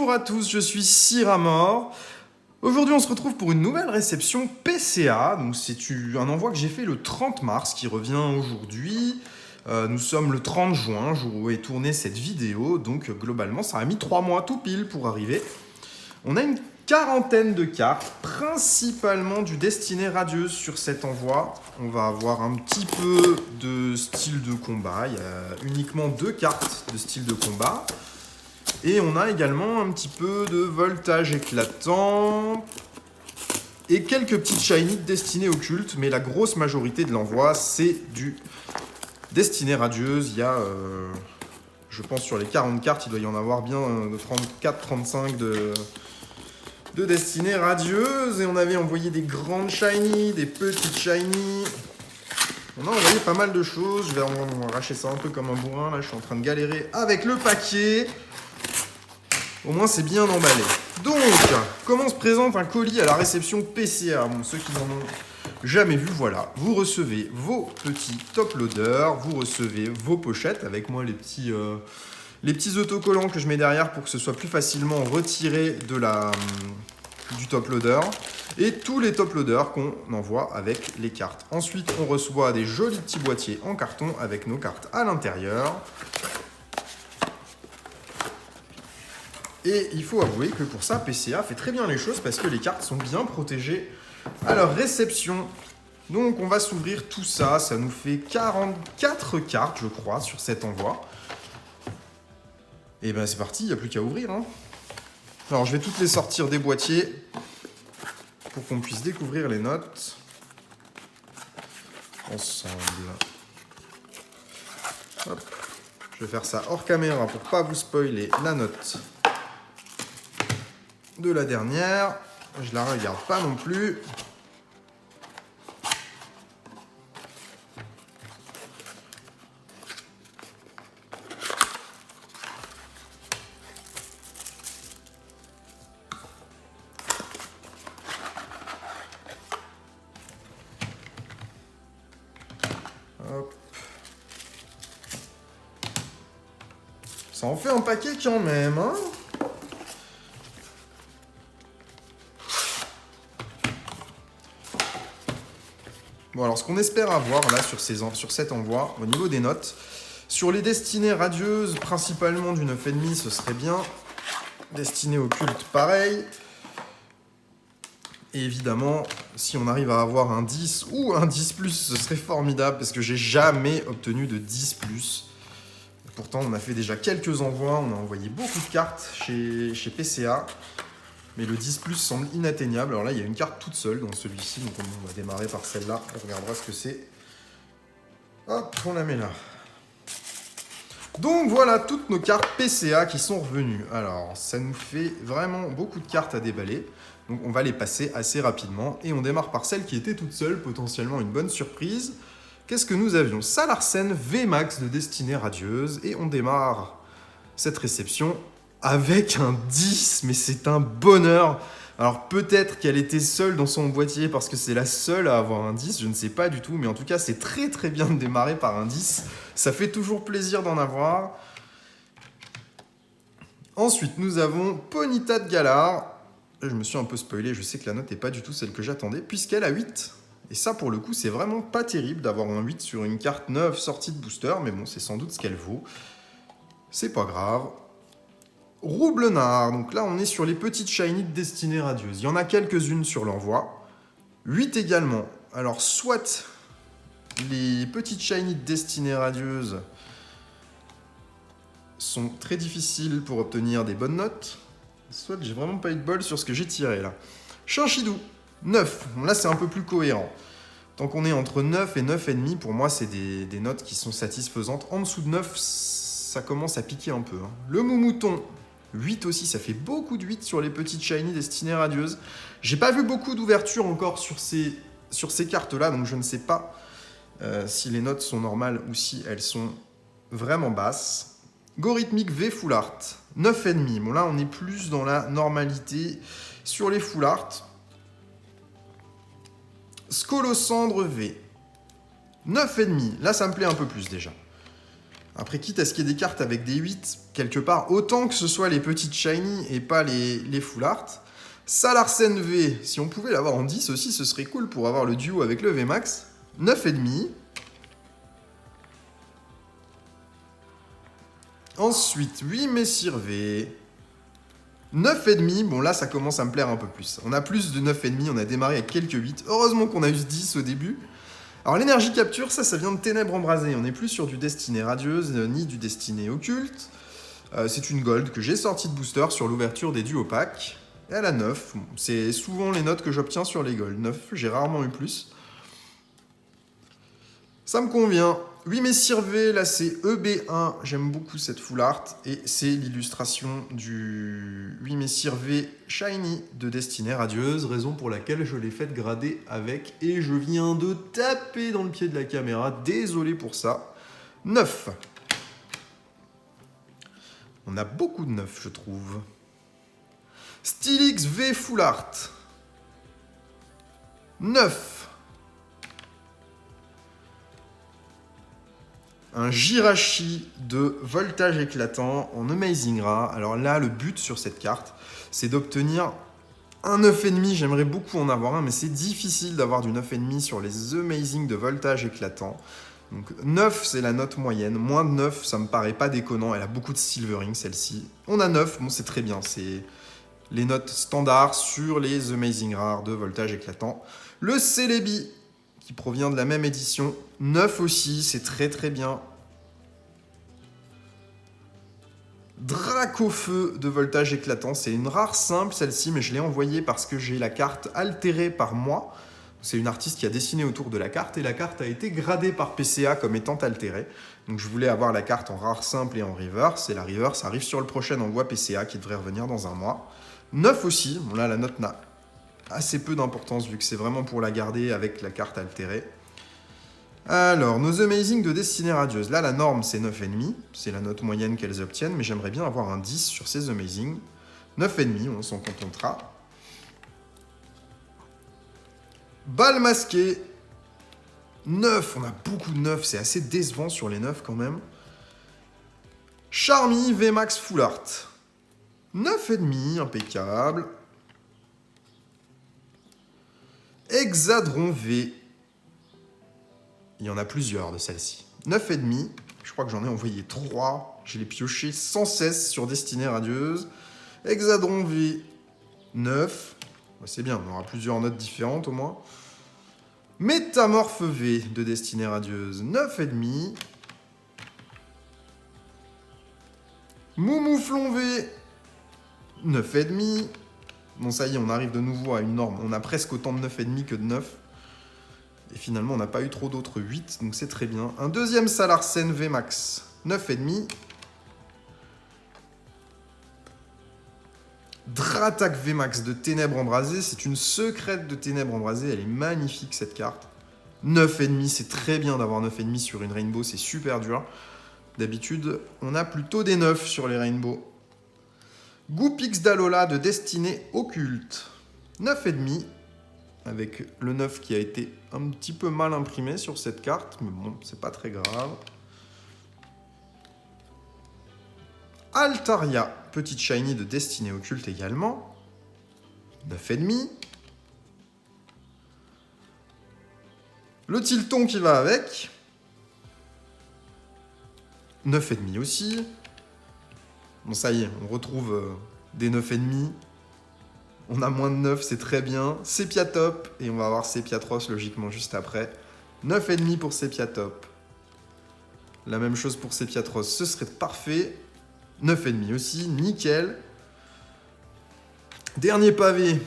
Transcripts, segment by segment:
Bonjour à tous, je suis Cyramor. Aujourd'hui, on se retrouve pour une nouvelle réception PCA. Donc, c'est un envoi que j'ai fait le 30 mars qui revient aujourd'hui. Nous sommes le 30 juin, jour où est tournée cette vidéo. Donc, globalement, ça a mis 3 mois tout pile pour arriver. On a une quarantaine de cartes, principalement du Destinée Radieuse sur cet envoi. On va avoir un petit peu de style de combat. Il y a uniquement 2 cartes de style de combat. Et on a également un petit peu de voltage éclatant et quelques petites shiny de Destinée Occulte, mais la grosse majorité de l'envoi, c'est du Destinée Radieuse. Il y a, je pense, sur les 40 cartes, il doit y en avoir bien 34-35 de Destinée Radieuse. Et on avait envoyé des grandes shiny, des petites shiny. On a envoyé pas mal de choses. On va arracher ça un peu comme un bourrin. Là, je suis en train de galérer avec le paquet. Au moins, c'est bien emballé. Donc, comment se présente un colis à la réception PCA? Bon, ceux qui n'en ont jamais vu, voilà. Vous recevez vos petits top loaders, vous recevez vos pochettes, avec moi les petits autocollants que je mets derrière pour que ce soit plus facilement retiré du top loader. Et tous les top loaders qu'on envoie avec les cartes. Ensuite, on reçoit des jolis petits boîtiers en carton avec nos cartes à l'intérieur. Et il faut avouer que pour ça, PCA fait très bien les choses parce que les cartes sont bien protégées à leur réception. Donc on va s'ouvrir tout ça, ça nous fait 44 cartes je crois sur cet envoi. Et ben c'est parti, il n'y a plus qu'à ouvrir. Hein. Alors je vais toutes les sortir des boîtiers pour qu'on puisse découvrir les notes ensemble. Hop. Je vais faire ça hors caméra pour pas vous spoiler la note de la dernière. Je la regarde pas non plus. Hop. Ça en fait un paquet quand même, hein. Bon, alors ce qu'on espère avoir là sur cet envoi, au niveau des notes, sur les Destinées Radieuses, principalement du 9,5, ce serait bien. Destinée Occulte, pareil. Et évidemment, si on arrive à avoir un 10 ou un 10+, ce serait formidable, parce que j'ai jamais obtenu de 10+. Pourtant, on a fait déjà quelques envois, on a envoyé beaucoup de cartes chez PCA. Mais le 10+ semble inatteignable. Alors là, il y a une carte toute seule dans celui-ci. Donc on va démarrer par celle-là. On regardera ce que c'est. Hop, on la met là. Donc voilà toutes nos cartes PCA qui sont revenues. Alors, ça nous fait vraiment beaucoup de cartes à déballer. Donc on va les passer assez rapidement. Et on démarre par celle qui était toute seule, potentiellement une bonne surprise. Qu'est-ce que nous avions? Salarsen VMAX de Destinée Radieuse. Et on démarre cette réception avec un 10, mais c'est un bonheur. Alors peut-être qu'elle était seule dans son boîtier parce que c'est la seule à avoir un 10, je ne sais pas du tout, mais en tout cas c'est très très bien de démarrer par un 10. Ça fait toujours plaisir d'en avoir. Ensuite, nous avons Ponyta de Galar. Je me suis un peu spoilé, je sais que la note n'est pas du tout celle que j'attendais, puisqu'elle a 8. Et ça, pour le coup, c'est vraiment pas terrible d'avoir un 8 sur une carte neuve sortie de booster, mais bon, c'est sans doute ce qu'elle vaut. C'est pas grave. Roublenard, donc là on est sur les petites shiny de Destinée Radieuse. Il y en a quelques-unes sur l'envoi. 8 également. Alors soit les petites shiny de Destinée Radieuse sont très difficiles pour obtenir des bonnes notes, soit j'ai vraiment pas eu de bol sur ce que j'ai tiré là. Chinchidou, 9. Bon, là c'est un peu plus cohérent. Tant qu'on est entre 9 et 9,5, pour moi c'est des notes qui sont satisfaisantes. En dessous de 9, ça commence à piquer un peu. Hein. Le Moumouton, 8 aussi, ça fait beaucoup de 8 sur les petites shiny Destinée Radieuse. J'ai pas vu beaucoup d'ouverture encore sur ces cartes-là, donc je ne sais pas si les notes sont normales ou si elles sont vraiment basses. Gorithmic V Full Art, 9,5. Bon là, on est plus dans la normalité sur les Full Art. Scolocendre V, 9,5. Là, ça me plaît un peu plus déjà. Après, quitte à ce qu'il y ait des cartes avec des 8, quelque part, autant que ce soit les petites shiny et pas les full art. Salarsen V, si on pouvait l'avoir en 10 aussi, ce serait cool pour avoir le duo avec le VMAX. 9,5. Ensuite, 8 Messire V. 9,5, bon là ça commence à me plaire un peu plus. On a plus de 9,5, on a démarré avec quelques 8. Heureusement qu'on a eu ce 10 au début. Alors l'énergie capture, ça vient de Ténèbres Embrasées. On n'est plus sur du Destinée Radieuse, ni du Destinée Occulte. C'est une gold que j'ai sortie de booster sur l'ouverture des duos packs. Et elle a 9. Bon, c'est souvent les notes que j'obtiens sur les gold. 9, j'ai rarement eu plus. Ça me convient. 8 Messire V, là c'est EB1, j'aime beaucoup cette full art, et c'est l'illustration du 8 Messire V Shiny de Destinée Radieuse, raison pour laquelle je l'ai faite grader avec, et je viens de taper dans le pied de la caméra, désolé pour ça. 9. On a beaucoup de 9, je trouve. Stylix V full art. 9. Un Jirachi de voltage éclatant en Amazing Rare. Alors là, le but sur cette carte, c'est d'obtenir un 9,5. J'aimerais beaucoup en avoir un, mais c'est difficile d'avoir du 9,5 sur les Amazing de voltage éclatant. Donc 9, c'est la note moyenne. Moins de 9, ça me paraît pas déconnant. Elle a beaucoup de silvering, celle-ci. On a 9, bon, c'est très bien. C'est les notes standards sur les Amazing Rare de voltage éclatant. Le Celebi, qui provient de la même édition. 9 aussi, c'est très très bien. Dracofeu de voltage éclatant, c'est une rare simple celle-ci, mais je l'ai envoyée parce que j'ai la carte altérée par moi. C'est une artiste qui a dessiné autour de la carte et la carte a été gradée par PCA comme étant altérée. Donc je voulais avoir la carte en rare simple et en reverse, et la reverse arrive sur le prochain envoi PCA qui devrait revenir dans un mois. 9 aussi, bon là la note n'a assez peu d'importance vu que c'est vraiment pour la garder avec la carte altérée. Alors, nos Amazing de Destinée Radieuse. Là, la norme, c'est 9,5. C'est la note moyenne qu'elles obtiennent, mais j'aimerais bien avoir un 10 sur ces Amazing. 9,5, on s'en contentera. Balle masquée. 9, on a beaucoup de 9. C'est assez décevant sur les 9 quand même. Charmy VMAX Full Art. 9,5, impeccable. Hexadron V. Il y en a plusieurs de celles-ci. 9,5. Je crois que j'en ai envoyé 3. Je les pioché sans cesse sur Destinée Radieuse. Hexadron V. 9. C'est bien, on aura plusieurs notes différentes au moins. Métamorphe V de Destinée Radieuse. 9,5. Moumouflon V. 9,5. Bon, ça y est, on arrive de nouveau à une norme. On a presque autant de 9,5 que de 9. Et finalement, on n'a pas eu trop d'autres 8, donc c'est très bien. Un deuxième Salarsen VMAX, 9,5. Dratak VMAX de Ténèbres Embrasées, c'est une secrète de Ténèbres Embrasées, elle est magnifique cette carte. 9,5, c'est très bien d'avoir 9,5 sur une Rainbow, c'est super dur. D'habitude, on a plutôt des 9 sur les Rainbow. Goopix d'Alola de Destinée Occulte, 9,5. Avec le 9 qui a été un petit peu mal imprimé sur cette carte, mais bon, c'est pas très grave. Altaria, petite shiny de Destinée Occulte également, 9,5. Le Tilton qui va avec, 9,5 aussi. Bon, ça y est, on retrouve des 9,5. On a moins de 9, c'est très bien. Sepia Top, et on va avoir Sepia Tross logiquement juste après. 9,5 pour Sepia Top. La même chose pour Sepia Tross, ce serait parfait. 9,5 aussi, nickel. Dernier pavé.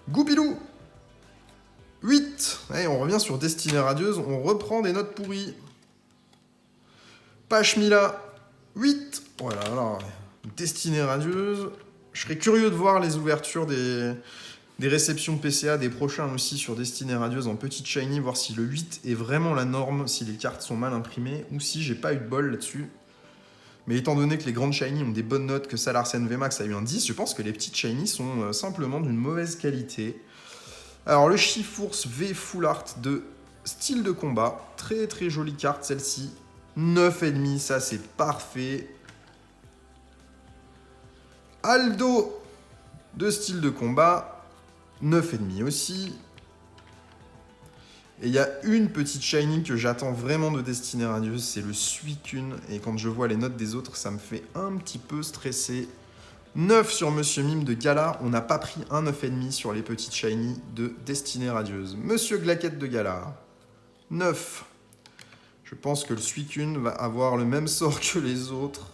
Goupilou. 8. Allez, on revient sur Destinée Radieuse, on reprend des notes pourries. Pachmila. 8. Voilà, alors, Destinée Radieuse. Je serais curieux de voir les ouvertures des réceptions PCA des prochains aussi sur Destinée Radieuse en petite shiny, voir si le 8 est vraiment la norme, si les cartes sont mal imprimées, ou si j'ai pas eu de bol là-dessus. Mais étant donné que les grandes shiny ont des bonnes notes, que Salarsen VMAX a eu un 10, je pense que les petites shiny sont simplement d'une mauvaise qualité. Alors le Chifours V Full Art de Style de Combat, très très jolie carte celle-ci. 9,5, ça c'est parfait. Aldo de style de combat, 9,5 aussi. Et il y a une petite shiny que j'attends vraiment de Destinée Radieuse, c'est le Suicune. Et quand je vois les notes des autres, ça me fait un petit peu stresser. 9 sur Monsieur Mime de Galar. On n'a pas pris un 9,5 sur les petites shiny de Destinée Radieuse. Monsieur Glaquette de Galar, 9. Je pense que le Suicune va avoir le même sort que les autres.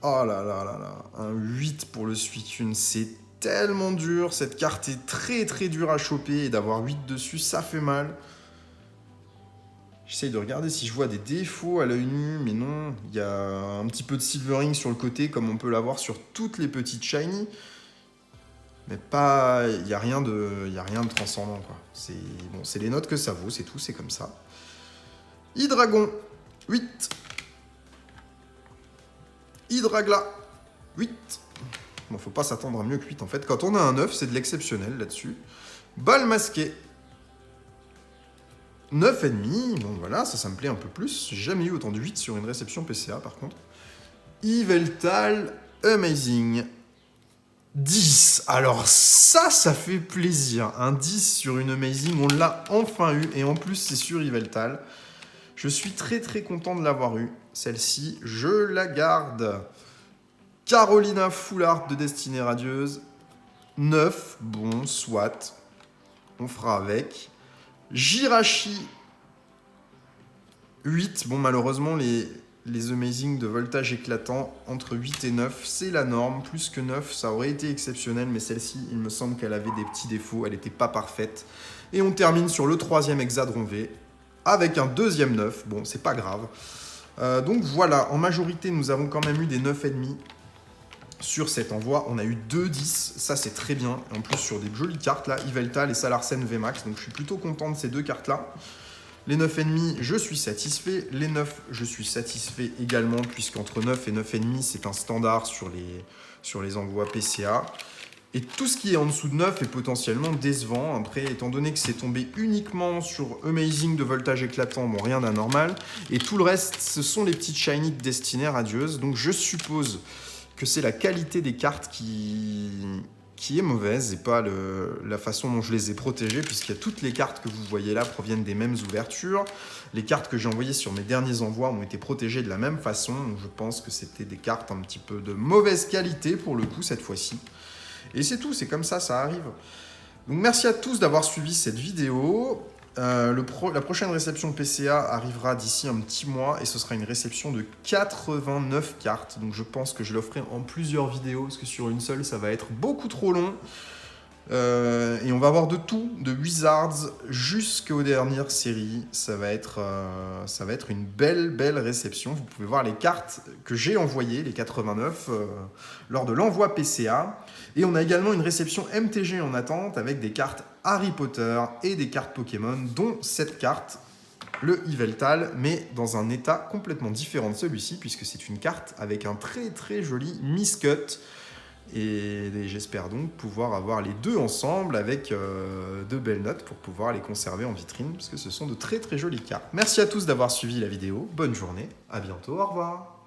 Oh là là là là. Un 8 pour le Suicune, c'est tellement dur. Cette carte est très très dure à choper et d'avoir 8 dessus, ça fait mal. J'essaye de regarder si je vois des défauts à l'œil nu, mais non. Il y a un petit peu de silvering sur le côté, comme on peut l'avoir sur toutes les petites shiny. Mais pas... Il n'y a rien de transcendant, quoi. Bon, c'est les notes que ça vaut, c'est tout, c'est comme ça. Hydragon, 8. Hydragla, 8. Bon, faut pas s'attendre à mieux que 8, en fait. Quand on a un 9, c'est de l'exceptionnel, là-dessus. Balle masquée, 9,5. Bon, voilà, ça me plaît un peu plus. J'ai jamais eu autant de 8 sur une réception PCA, par contre. Yveltal, Amazing, 10. Alors ça fait plaisir. Un 10 sur une Amazing, on l'a enfin eu. Et en plus, c'est sur Yveltal. Je suis très très content de l'avoir eu. Celle-ci, je la garde. Carolina Foulard de Destinée Radieuse, 9. Bon, soit. On fera avec. Jirachi, 8. Bon, malheureusement, les Amazing de voltage éclatant, entre 8 et 9, c'est la norme. Plus que 9, ça aurait été exceptionnel, mais celle-ci, il me semble qu'elle avait des petits défauts. Elle n'était pas parfaite. Et on termine sur le 3e Hexadron V, avec un 2e 9. Bon, c'est pas grave. Donc voilà, en majorité, nous avons quand même eu des 9,5. Sur cet envoi, on a eu 2 10, ça c'est très bien. En plus sur des jolies cartes là, Yveltal et Salarsen VMAX, donc je suis plutôt content de ces deux cartes là. Les 9,5, je suis satisfait. Les 9, je suis satisfait également, puisqu'entre 9 et 9,5, c'est un standard sur les envois PCA. Et tout ce qui est en dessous de 9 est potentiellement décevant. Après, étant donné que c'est tombé uniquement sur Amazing de voltage éclatant, bon, rien d'anormal. Et tout le reste, ce sont les petites shiny de Destinée Radieuse. Donc je suppose que c'est la qualité des cartes qui est mauvaise et pas la façon dont je les ai protégées, puisqu'il y a toutes les cartes que vous voyez là proviennent des mêmes ouvertures. Les cartes que j'ai envoyées sur mes derniers envois ont été protégées de la même façon, donc je pense que c'était des cartes un petit peu de mauvaise qualité pour le coup cette fois-ci. Et c'est tout, c'est comme ça arrive. Donc merci à tous d'avoir suivi cette vidéo. La prochaine réception PCA arrivera d'ici un petit mois et ce sera une réception de 89 cartes. Donc je pense que je l'offrirai en plusieurs vidéos parce que sur une seule ça va être beaucoup trop long. Et on va avoir de tout, de Wizards jusqu'aux dernières séries. Ça va être une belle réception. Vous pouvez voir les cartes que j'ai envoyées, les 89, lors de l'envoi PCA. Et on a également une réception MTG en attente avec des cartes Harry Potter et des cartes Pokémon, dont cette carte, le Yveltal, mais dans un état complètement différent de celui-ci, puisque c'est une carte avec un très joli miscut. Et j'espère donc pouvoir avoir les deux ensemble avec de belles notes pour pouvoir les conserver en vitrine, parce que ce sont de très jolies cartes. Merci à tous d'avoir suivi la vidéo, bonne journée, à bientôt, au revoir.